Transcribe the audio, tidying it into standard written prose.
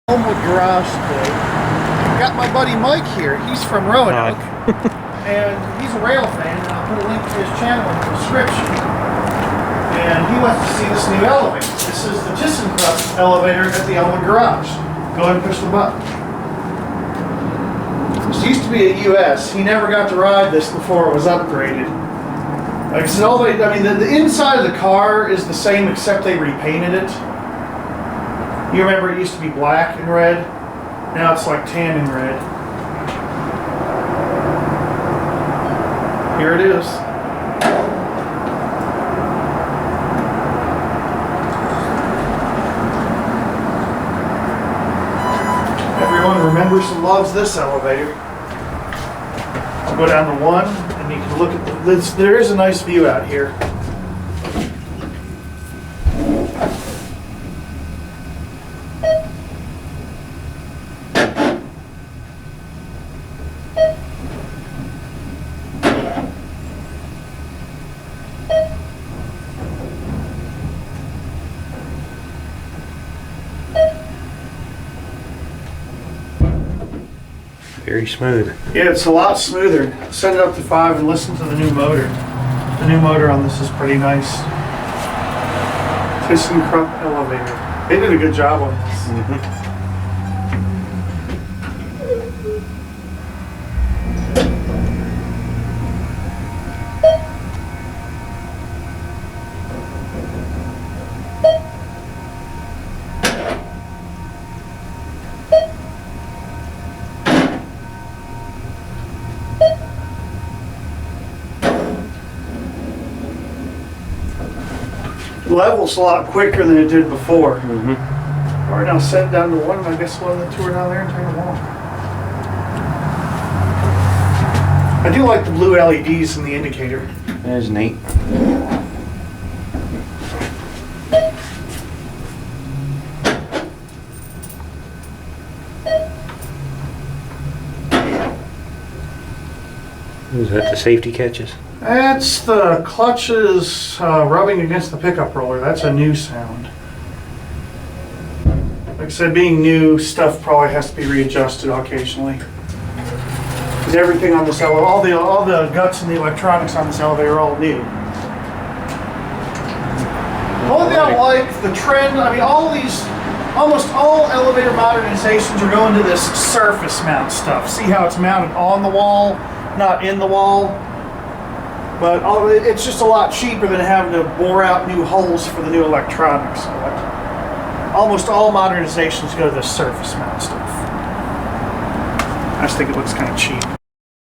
Elmwood garage today. Got my buddy Mike here. He's from Roanoke. And he's a rail fan, and I'll put a link to his channel in the description. And he wants to see this new elevator. This is the ThyssenKrupp elevator at the Elmwood garage. Go ahead and push the button. This used to be a US. He never got to ride this before it was upgraded. Like it's an elevator, I mean the inside of the car is the same except they repainted it. You remember it used to be black and red? Now it's like tan and red. Here it is. Everyone remembers and loves this elevator. I'll go down to 1 and you can look at this. There is a nice view out here. Very smooth. Yeah, it's a lot smoother. Set it up to 5 and listen to the new motor. The new motor on this is pretty nice. ThyssenKrupp elevator. They did a good job on this. Levels a lot quicker than it did before. All right, now set it down to 1, and I guess we'll have the tour down there and take a walk. I do like the blue LEDs in the indicator. That is neat. Is that the safety catches? That's the clutches rubbing against the pickup roller. That's a new sound. Like I said, being new, stuff probably has to be readjusted occasionally. Because everything on this elevator, all the guts and the electronics on this elevator are all new. The only thing I like, the trend, I mean almost all elevator modernizations are going to this surface mount stuff. See how it's mounted on the wall, not in the wall? But it's just a lot cheaper than having to bore out new holes for the new electronics. So almost all modernizations go to this surface mount stuff. I just think it looks kind of cheap.